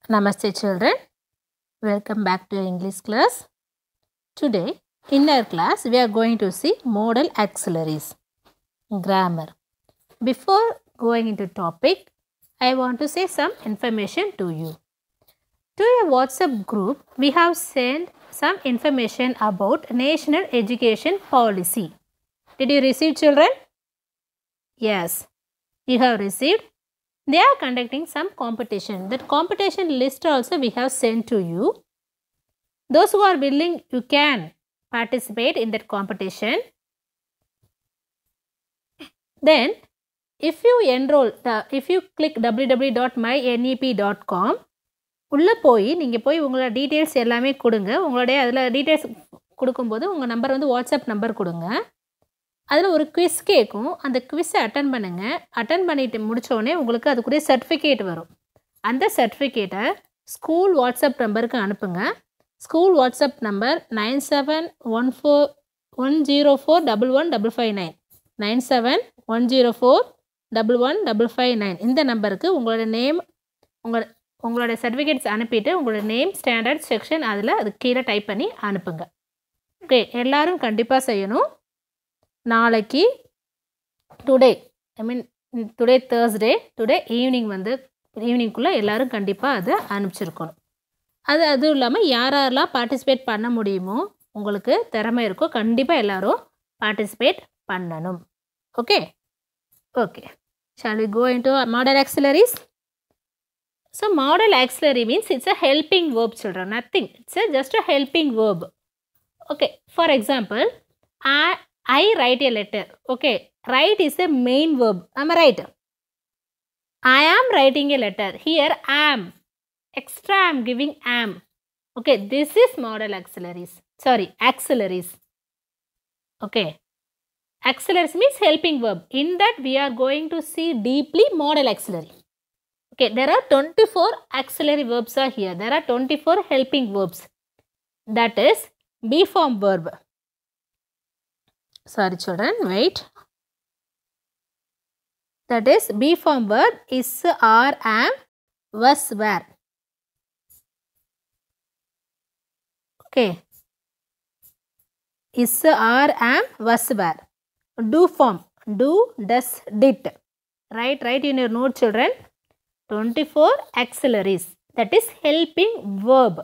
Namaste children, welcome back to English class. Today in our class we are going to see modal auxiliaries, grammar. Before going into topic, I want to say some information to you. To your WhatsApp group, we have sent some information about National Education Policy. Did you receive children? Yes, you have received. They are conducting some competition. That competition list also we have sent to you. Those who are willing, you can participate in that competition. Then, if you enroll, if you click www.mynep.com, உள்ள போய் நீங்கள் போய் உங்களோட details எல்லாமே கொடுங்க. உங்களுடைய அதில் details கொடுக்கும்போது உங்கள் நம்பர் வந்து வாட்ஸ்அப் நம்பர் கொடுங்க. அதில் ஒரு குவிஸ் கேட்கும். அந்த குவிஸை அட்டன் பண்ணுங்கள். அட்டன் பண்ணிட்டு முடித்தோடனே உங்களுக்கு அதுக்குரிய சர்டிஃபிகேட் வரும். அந்த சர்டிஃபிகேட்டை ஸ்கூல் வாட்ஸ்அப் நம்பருக்கு அனுப்புங்க. School WhatsApp number 9710411559 9710411559. இந்த நம்பருக்கு உங்களோட நேம், உங்களோட சர்டிஃபிகேட்ஸ் அனுப்பிட்டு உங்களோட நேம், ஸ்டாண்டர்ட், செக்ஷன் அதில் அது கீழே டைப் பண்ணி அனுப்புங்க. ஓகே, எல்லோரும் கண்டிப்பாக செய்யணும். நாளைக்கு டுடே தேர்ஸ்டே, டுடே ஈவினிங்குள்ளே எல்லோரும் கண்டிப்பாக அதை அனுப்பிச்சிருக்கணும். அதுவும் இல்லாமல் யாரெல்லாம் பார்ட்டிசிபேட் பண்ண முடியுமோ, உங்களுக்கு திறமை இருக்கோ, கண்டிப்பாக எல்லோரும் பார்ட்டிசிபேட் பண்ணணும். Okay okay, shall we go into modal auxiliaries? So modal auxiliary means it's a helping verb, children. Nothing, it's just a helping verb. Okay, for example, I write a letter. Okay, write is a main verb. Am I right? I am writing a letter. Here am. Extra I am giving am. Okay, this is modal auxiliaries. Sorry, auxiliaries. Okay, auxiliaries means helping verb. In that we are going to see deeply modal auxiliary. Okay, there are 24 auxiliary verbs are here. There are 24 helping verbs. That is be form verb. Sorry children, wait. That is be form verb is, are, am, was, were. Okay. Is, are, am, was, were. Do form. Do, does, did. Write in your note children. 24 auxiliaries. That is helping verb.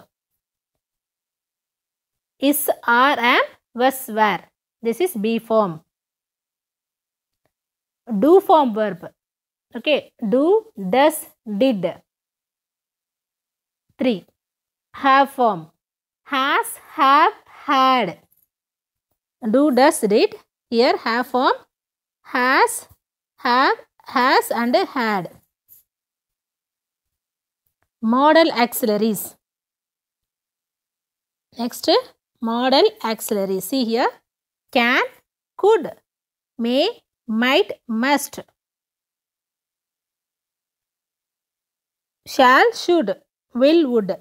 Is, are, am, was, were. This is be form. Do form verb. Okay. Do, does, did. 3. Have form. Has, have, had. Do, does, did. Here have form. Has, have, has and had. Modal auxiliaries. Next, modal auxiliaries. See here. Can, could, may, might, must. Shall, should, will, would.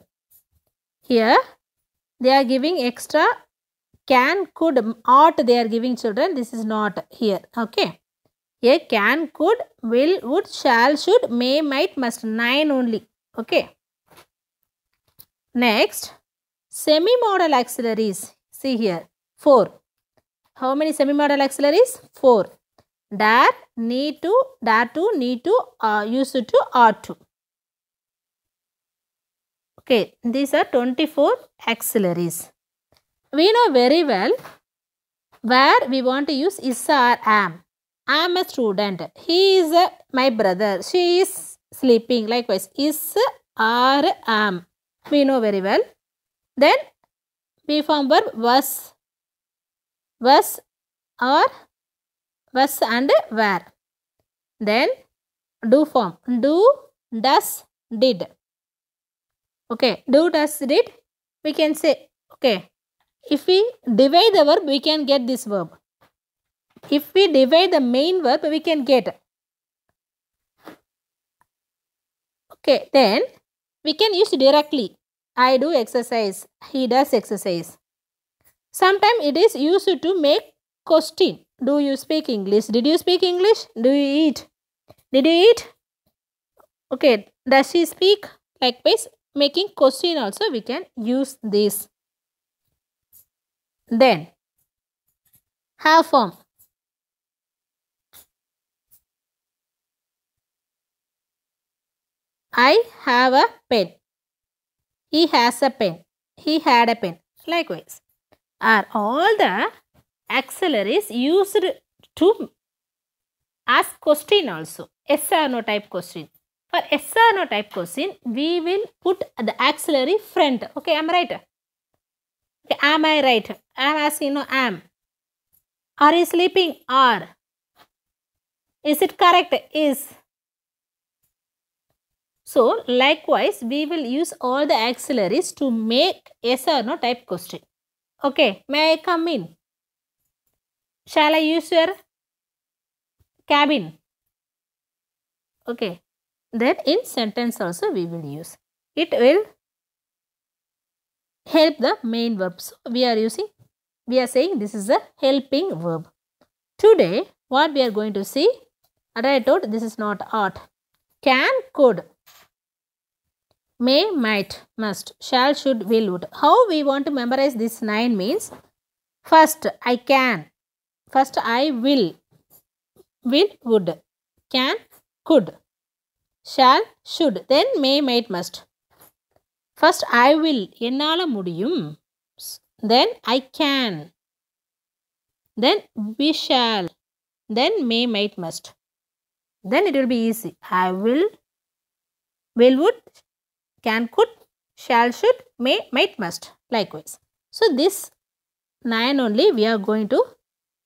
Here they are giving extra can, could, ought they are giving children. This is not here. Okay. Here can, could, will, would, shall, should, may, might, must. 9 only. Okay. Next, semi-modal auxiliaries. See here. 4. How many semi-modal auxiliaries? 4. Dare, need to, need to, used to, ought to. Okay, these are 24 auxiliaries. We know very well where we want to use is or am. I am a student. He is my brother. She is sleeping. Likewise, is or am. We know very well. Then, be form verb was or was and were. Then, do form. Do, does, did. Okay, do, does, did. We can say, okay, if we divide the verb, we can get this verb. If we divide the main verb, we can get. Okay, then we can use directly. I do exercise. He does exercise. Sometimes it is used to make question. Do you speak English? Did you speak English? Do you eat? Did you eat? Okay. Does she speak? Likewise, making question also we can use this. Then have form. I have a pen. He has a pen. He had a pen. Likewise, are all the auxiliaries used to ask question also. Yes or no type question. For yes or no type question, we will put the auxiliary front. Okay, am I right? Okay, am I right? I am asking, no, am. Are you sleeping? Are. Is it correct? Is. So, likewise, we will use all the auxiliaries to make yes or no type question. Okay, may I come in? Shall I use your cabin? Okay, that in sentence also we will use. It will help the main verb. So, we are saying this is a helping verb. Today, what we are going to see, and I told this is not art. Can, could, may, might, must, shall, should, will, would. How we want to memorize this 9 means, first I can, first I will, would, can, could, shall, should, then may, might, must. First I will, ennala mudiyum, then I can, then we shall, then may, might, must. Then it will be easy. I will, would, can, could, shall, should, may, might, must. Likewise. So this 9 only we are going to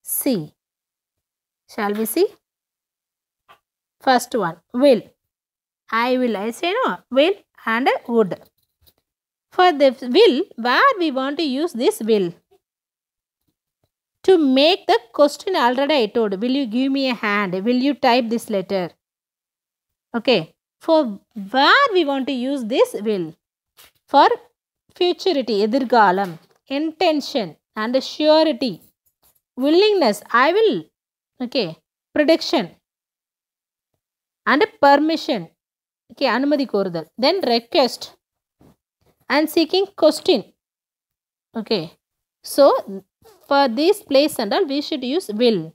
see. Shall we see? First one, will. I will, I say no, will and would. For the will, where we want to use this will? To make the question already I told. Will you give me a hand? Will you type this letter? Okay. For where we want to use this will? For futurity, edirgalam, intention and surety, willingness, I will, okay, prediction and permission, okay, anumadi korudal, then request and seeking question, okay. So, for this place and all, we should use will.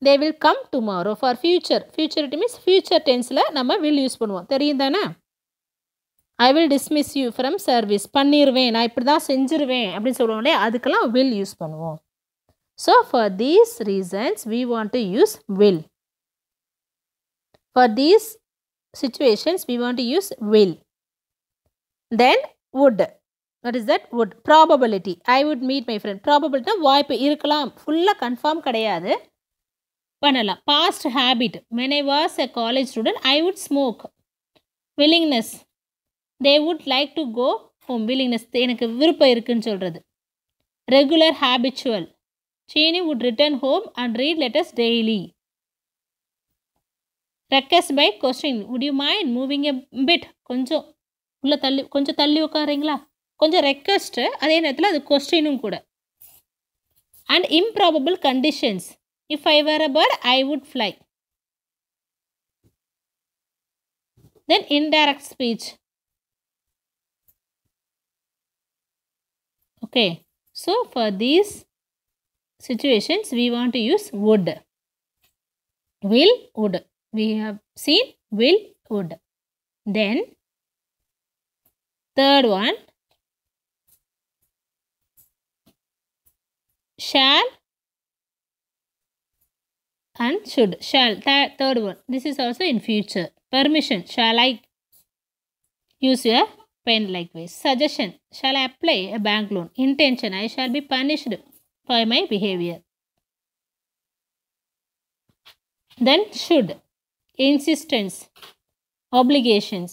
They will come tomorrow. For future. Futurity means future tense la nama will use பண்ணுவோம். தெரியுதானே? I will dismiss you from service. பண்ணிருவேன். நான் இப்படி தான் செஞ்சிருவேன் அப்படின்னு சொல்லுவோம். அதுக்கெல்லாம் will use பண்ணுவோம். So, for these reasons, we want to use will. For these situations, we want to use will. Then, would. What is that? Would. Probability. I would meet my friend. Probability na வாய்ப்பு இருக்கலாம். ஃபுல்லாக confirm கிடையாது. பண்ணலாம். Past habit. When I was a college student, I would smoke. Willingness. They would like to go home. Willingness. எனக்கு விருப்பம் இருக்குன்னு சொல்கிறது. Regular habitual. Chini would return home and read letters daily. Request by question. Would you mind moving a bit? கொஞ்சம் உள்ள தள்ளி உட்காரீங்களா? கொஞ்சம் request, அதே நேரத்தில் அது கொஸ்டினும் கூட. And improbable conditions. If I were a bird I would fly. Then indirect speech. Okay, so for these situations we want to use would. Will, would. We have seen will, would. Then third one, shall and should. Shall, third one. This is also in future. Permission. Shall I use your pen? Likewise. Suggestion. Shall I apply a bank loan? Intention. I shall be punished for my behavior. Then should. Insistence. Obligations.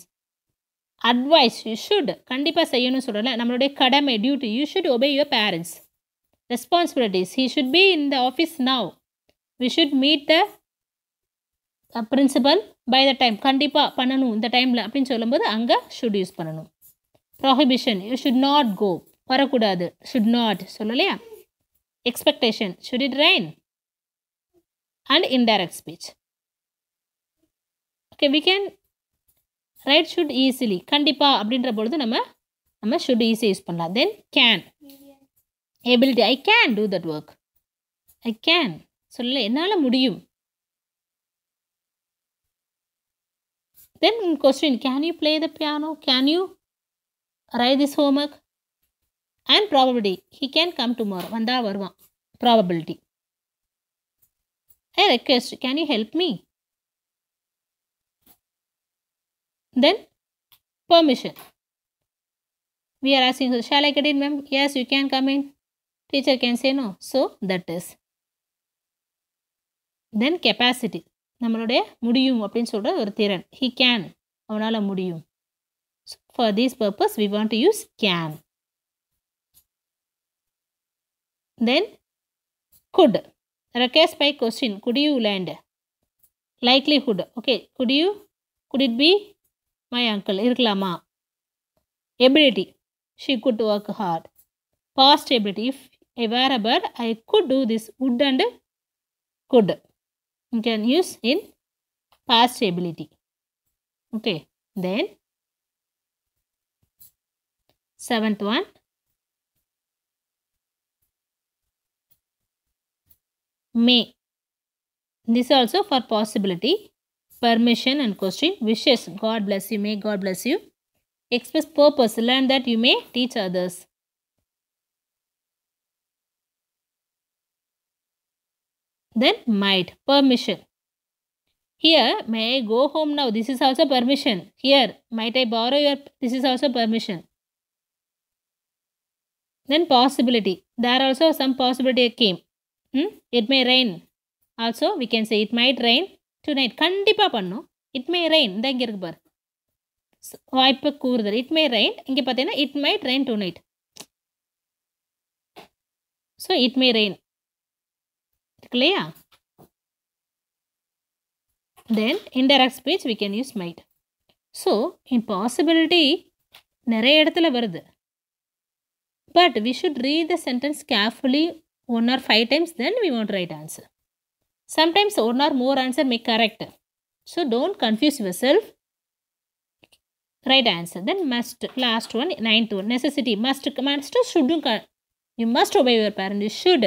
Advice. You should. கண்டிப்பாக செய்யணும்னு சொல்லலை, நம்மளுடைய கடமை, duty. You should obey your parents. Responsibilities. He should be in the office now. We should meet the principal by the time. கண்டிப்பாக பண்ணணும் இந்த டைமில் அப்படின்னு சொல்லும்போது அங்கே should யூஸ் பண்ணணும். Prohibition. You should not go. வரக்கூடாது. Should not சொல்லலையா? Expectation. Should it rain? And indirect speech. Okay, we can right should easily கண்டிப்பாக அப்படின்ற பொழுது நம்ம ஷுட் ஈஸி யூஸ் பண்ணலாம். தென் can ability, I can do that work. I can சொல்ல என்னால் முடியும். Then question, can you play the piano, can you right this homework. And probability, he can come tomorrow, வந்தால் வருவான், probability. I request, can you help me. Then permission, we are asking, shall I get in ma'am? Yes, you can come in. Teacher can say no. So that is. Then capacity, நம்மளுடைய முடியும் அப்படின்னு சொல்கிற ஒரு திறன். He can, அவனால் முடியும். So, for this purpose we want to use can. Then could, request by question, could you land. Likelihood, okay, could it be my uncle, இருக்கலாமா. Ability, she could work hard. Past ability, if I were a bird, I could do this. Would and could, you can use in past ability. Okay, then 7th one, may. This also for possibility. Permission and question, wishes, God bless you, may God bless you. Express purpose, learn that you may teach others. Then might, permission. Here, may I go home now, this is also permission. Here, might I borrow your, this is also permission. Then possibility, there also some possibility came. It may rain, also we can say it might rain tonight. கண்டிப்பாக பண்ணும். It may rain, இந்த இங்கே இருக்கு பார், வாய்ப்பு கூறுதல். It may rain, இங்கே பார்த்தீங்கன்னா it might rain tonight. So it may rain இருக்கு இல்லையா. Then indirect speech we can use might. So in possibility நிறைய இடத்துல வருது. But we should read the sentence carefully 1 or 5 times, then we want right answer. Sometimes 1 or more answer may correct. So don't confuse yourself. Right answer. Then must, last one, 9th one, necessity, must, should. You must obey your parent. You should.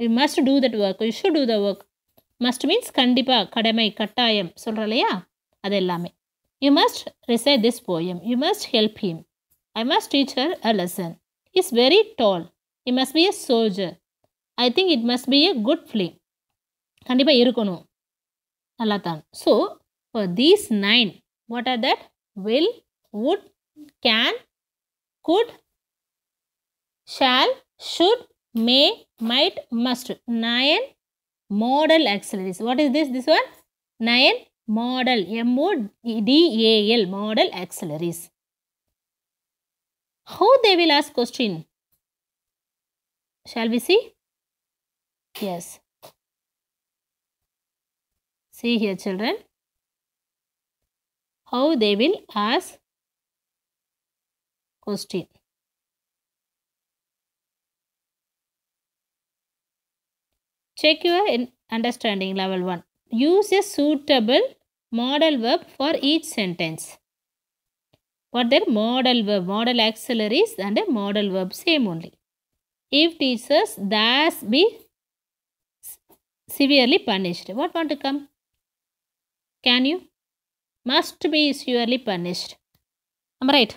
You must do that work. You should do the work. Must means கண்டிப்பா, கடமை, கட்டாயம் சொல்கிறோம் இல்லையா, அது எல்லாமே. You must recite this poem. You must help him. I must teach her a lesson. He is very tall. He must be a soldier. I think it must be a good film. கண்டிப்பாக இருக்கணும், நல்லா தான். So for these 9, what are that? Will, would, can, could, shall, should, may, might, must. 9 modal auxiliaries. What is this? This one? 9 modal, MODAL, modal auxiliaries. How they will ask question? Shall we see? Yes. See here children, how they will ask question. Check your understanding level 1. Use a suitable modal verb for each sentence. What their modal verb, modal auxiliaries and a modal verb, same only. If teachers thus be severely punished, what want to come? Can you? Must be severely punished. Am I right?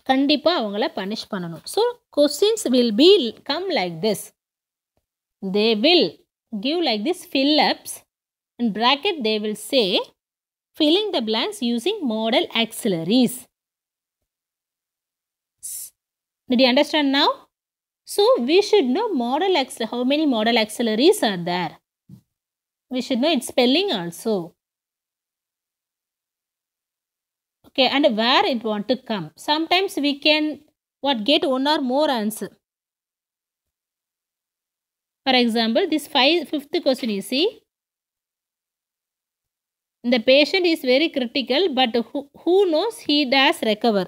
கண்டிப்பாக அவங்கள punish பண்ணணும். So questions will be come like this. They will give like this fill-ups. In bracket they will say filling the blanks using modal auxiliaries. Did you understand now? So we should know how many modal auxiliaries are there. We should know its spelling also. Okay, and where it want to come. Sometimes we can get 1 or more answer. For example, this 5th question you see. The patient is very critical, but who knows he does recover.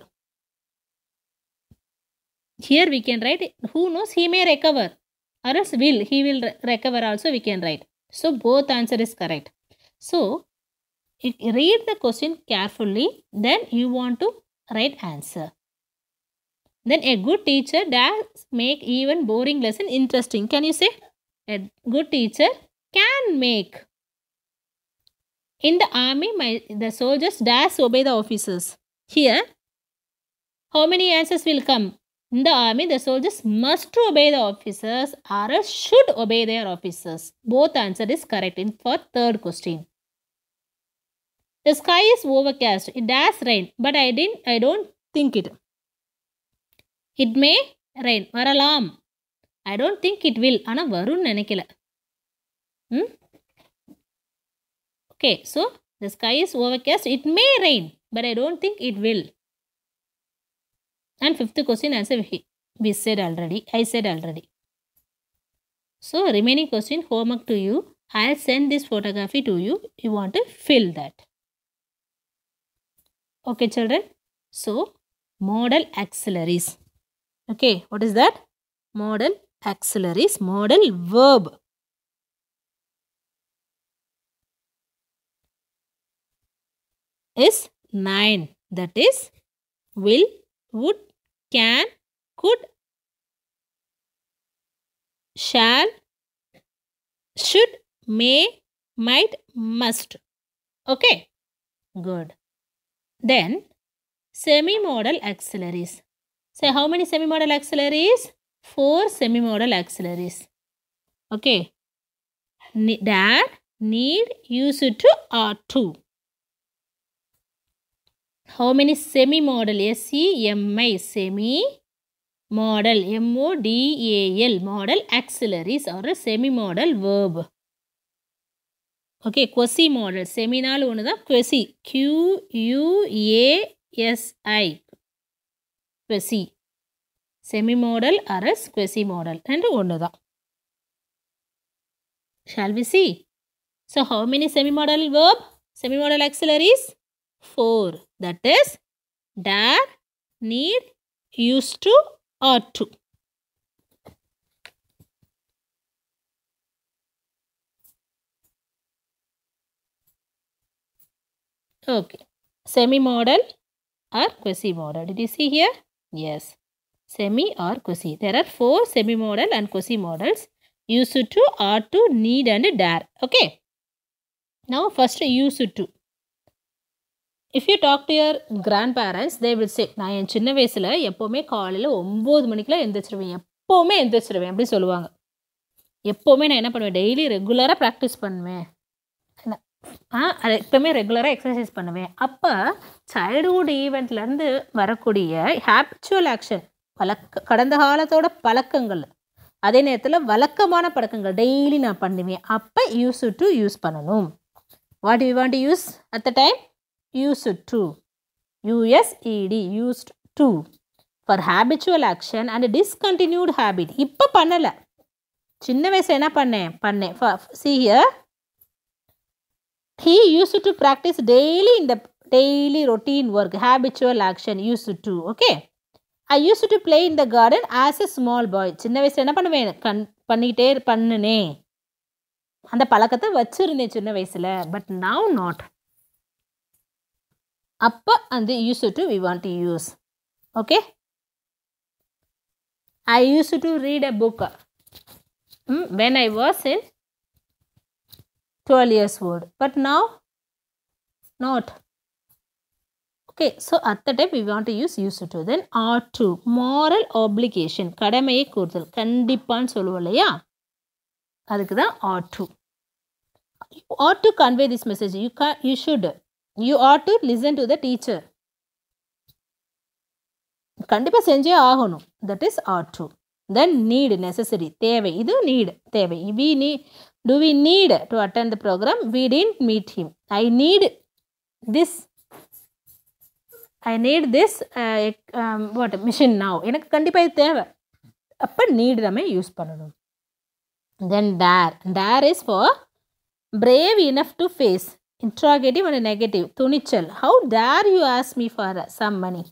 Here we can write who knows he may recover, or else he will recover also we can write. So both answer is correct. So You read the question carefully, then you want to write answer. Then a good teacher does make even boring lesson interesting. Can you say? A good teacher can make. In the army, the soldiers does obey the officers. Here, how many answers will come? In the army, the soldiers must obey the officers or else should obey their officers. Both answer is correct for third question. The sky is overcast. It does rain, but I don't think it. It may rain. Varalam. I don't think it will. Ana varun nenikila. Okay, so the sky is overcast. It may rain, but I don't think it will. And fifth question answer we said already. I said already. So remaining question homework to you. I'll send this photography to you. You want to fill that. Okay, children. So modal auxiliaries. Okay, what is that? Modal auxiliaries. Modal verb. Is 9. That is will, would, can, could, shall, should, may, might, must. Okay, good. Then semi-modal auxiliaries. Say how many semi-modal auxiliaries? 4 semi-modal auxiliaries. Okay. That, need, used to, or to. How many semi-modal? S-E-M-I, semi-modal, M-O-D-A-L, modal auxiliaries or a semi-modal verb. Okay, quasi-modal, semi-nal one da quasi, Q-U-A-S-I, quasi, semi-modal or a quasi-modal and one da. Shall we see? So, how many semi-modal verb? Semi-modal auxiliaries? 4. That is dare, need, used to, or to. Okay. Semi-modal or quasi-modal. Did you see here? Yes. Semi or quasi. There are 4 semi-modal and quasi-modals. Used to, or to, need and dare. Okay. Now first used to. If you talk to your grandparents, they will say, நான் என் சின்ன வயசில் எப்போவுமே காலையில் 9 மணிக்கெலாம் எந்திரிச்சிருவேன், எப்போவுமே எந்திரிச்சிருவேன் அப்படி சொல்லுவாங்க. எப்போவுமே நான் என்ன பண்ணுவேன், டெய்லி ரெகுலராக ப்ராக்டிஸ் பண்ணுவேன், அது எப்போவுமே ரெகுலராக எக்ஸசைஸ் பண்ணுவேன். அப்போ சைல்டுஹுட் ஈவெண்ட்லேருந்து வரக்கூடிய ஹேபிச்சுவல் ஆக்ஷன், கடந்த காலத்தோட பழக்கங்கள், அதே நேரத்தில் வழக்கமான பழக்கங்கள் டெய்லி நான் பண்ணுவேன். அப்போ யூஸ் டு யூஸ் பண்ணணும். What you want to use at the time? Used to, USED, used to, for habitual action and discontinued habit. இப்போ பண்ணலை, சின்ன வயசு என்ன பண்ணேன். See here, he used to practice daily in the daily routine work, habitual action, used to. Okay, I used to play in the garden as a small boy. சின்ன வயசு என்ன பண்ணுவேன், பண்ணிக்கிட்டே பண்ணுனேன், அந்த பழக்கத்தை வச்சுருந்தேன் சின்ன வயசில். But now not. அப்போ அந்த used to we want to use. Okay, I used to read a book when I was in 12 years old, but now not. Okay, so at the time we want to use used to. Then ought to, moral obligation, கடமையை கூறுதல், கண்டிப்பான்னு சொல்லுவோம் இல்லையா, அதுக்கு தான் ought to. You ought to convey this message. You should. You ought to listen to the teacher. கண்டிப்பாக செஞ்சே ஆகணும். That is ought to. Then need, necessary, தேவை. இது need, தேவை. Do we need to attend the program? We didn't meet him. I need this machine now. எனக்கு கண்டிப்பாக இது தேவை. அப்போ need நம்ம யூஸ் பண்ணணும். Then dare is for brave enough to face. Interrogative and negative. துணிச்சல். How dare you ask me for some money?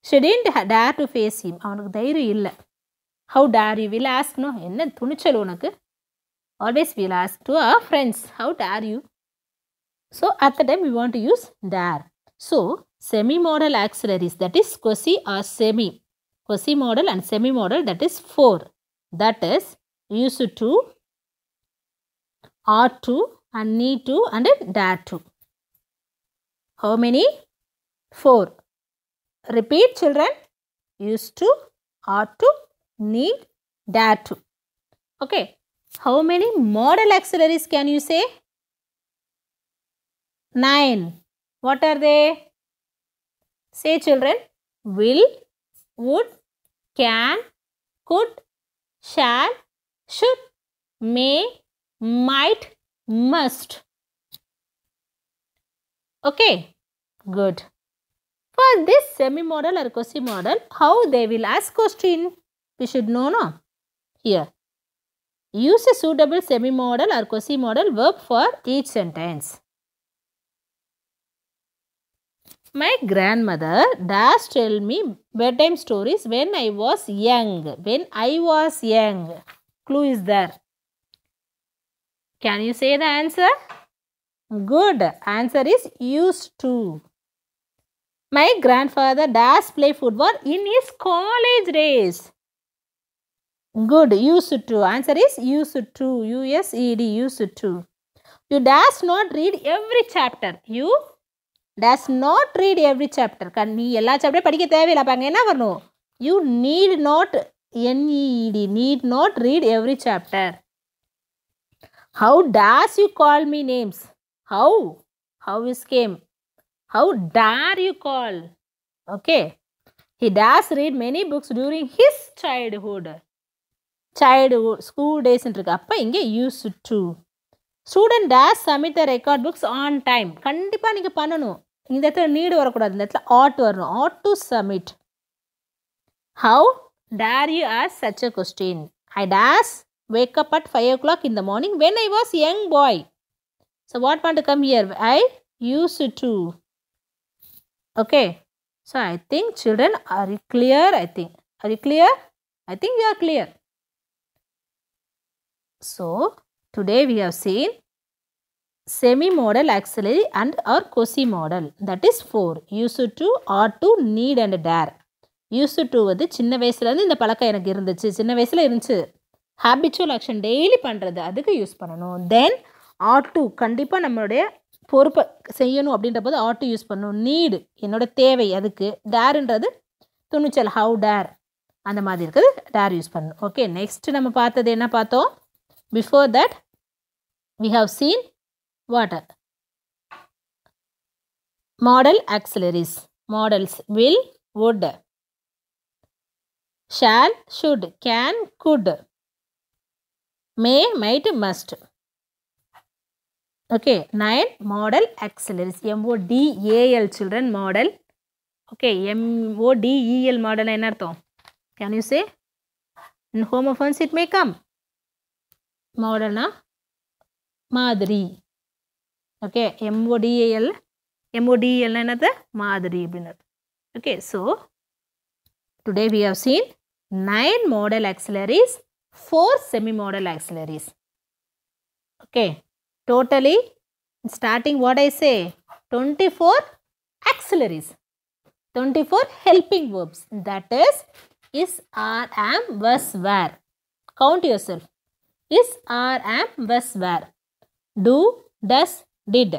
She didn't dare to face him. அவனுக்கு தைரியம் இல்லை. How dare you? Will ask, no, என்ன துணிச்சல் உனக்கு? Always will ask to our friends. How dare you? So at the time we want to use dare. So semi-modal auxiliaries, that is quasi or semi. Quasi-modal and semi-modal, that is 4. That is used to, ought to, and need to, and dare to. How many? 4. Repeat, children. Used to, ought to, need, dare to. Okay. How many modal auxiliaries can you say? 9. What are they? Say, children. Will, would, can, could, shall, should, may, might, must. Okay. Good. For this semi-modal or quasi-modal, how they will ask question? We should know, no? Here. Use a suitable semi-modal or quasi-modal verb for each sentence. My grandmother does tell me bedtime stories when I was young. When I was young. Clue is there. Can you say the answer? Good. Answer is used to. My grandfather does play football in his college days. Good. Used to. Answer is used to. U-S-E-D. Used to. You does not read every chapter. You does not read every chapter. நீ எல்லா chapter படிக்க தேவையில்லை. அப்போ அங்கே என்ன வரணும்? You need not, N-E-E-D, need not read every chapter. How does you call me names? How? How is came? How dare you call? Okay. He does read many books during his childhood. Childhood, school days இருக்கு. அப்போ இங்கே used to. Student does submit the record books on time. கண்டிப்பாக நீங்கள் பண்ணணும். இந்த இடத்துல need வரக்கூடாது. இந்த இடத்துல ought வரணும். ought to submit. How dare you ask such a question? I does wake up at 5 o'clock in the morning when I was young boy. So what want to come here? I used to. Okay. So I think children, are you clear? I think. Are you clear? I think you are clear. So today we have seen semi-modal auxiliary and or quasi-modal. That is 4. Used to, ought to, need and dare. Used to வந்து சின்ன வயசுலேருந்து இந்த பழக்கம் எனக்கு இருந்துச்சு. சின்ன வயசில் இருந்துச்சு. ஹேபிச்சுவல் ஆக்ஷன் டெய்லி பண்ணுறது, அதுக்கு யூஸ் பண்ணணும். தென் ought to, கண்டிப்பாக நம்மளுடைய பொறுப்பை செய்யணும் அப்படின்ற போது ought to யூஸ் பண்ணணும். நீடு, என்னோட தேவை, அதுக்கு. டேருன்றது துணிச்சல், ஹவு டேர், அந்த மாதிரி இருக்குது. டேர் யூஸ் பண்ணணும். ஓகே. நெக்ஸ்ட் நம்ம பார்த்தது என்ன பார்த்தோம்? Before that, we have seen what? Modal auxiliaries. Modals: will, would, shall, should, can, could, may, might, must. Okay. 9 modal auxiliaries. M-O-D-A-L, children, modal. Okay. M-O-D-E-L, modal என்ன அர்த்தம்? Can you say? In homophones it may come. மாடல்னா மாதிரி. Okay. எம்ஓடிஏஎல், எம்ஓடிஎல்னா என்னது? மாதிரி அப்படின்னு. Okay. So today we have seen 9 modal auxiliaries, 4 semi-modal auxiliaries. Okay. Totally, starting what I say, 24 auxiliaries, 24 helping verbs. That is, are, am, was, were. Count yourself. Is, are, am, was, were. Do, does, did.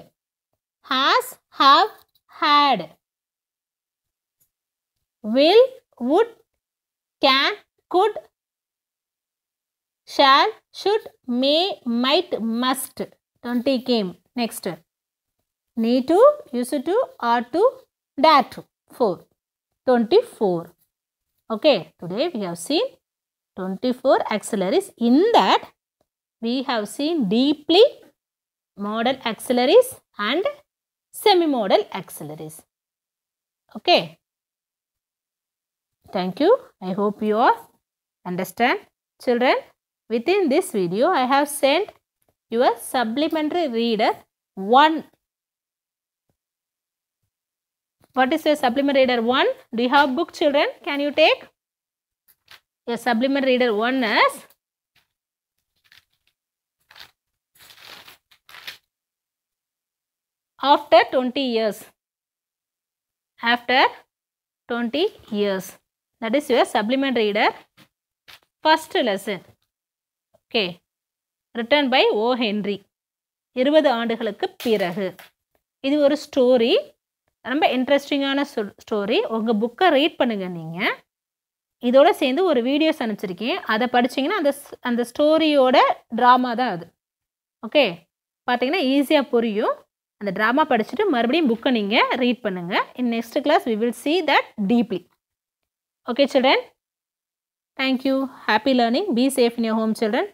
Has, have, had. Will, would, can, could, shall, should, may, might, must. 20 came. Next. Need to, used to, ought to, dare to. 4. 24. Okay. Today we have seen 24 auxiliaries. In that, we have seen deeply modal auxiliaries and semi-modal auxiliaries. Okay. Thank you. I hope you all understand. Children, within this video, I have sent your supplementary reader 1. What is your supplementary reader 1? Do you have book, children? Can you take? Your supplementary reader 1 is after 20 years. After 20 years. That is your supplement reader. First lesson. Okay. Written by O. Henry. 20 ஆண்டுகளுக்கு பிறகு. இது ஒரு story. ரொம்ப இன்ட்ரெஸ்டிங்கான story. உங்கள் புக்கை read பண்ணுங்கள் நீங்கள். இதோட சேர்ந்து ஒரு வீடியோஸ் அனுப்பிச்சிருக்கேன். அதை படிச்சிங்கன்னா அந்த ஸ்டோரியோட ட்ராமா தான் அது. ஓகே, பார்த்தீங்கன்னா ஈஸியாக புரியும். அந்த ட்ராமா படிச்சுட்டு மறுபடியும் புக்கை நீங்கள் ரீட் பண்ணுங்கள். In next class we will see that deeply. Okay children, thank you. Happy learning. Be safe in your home children.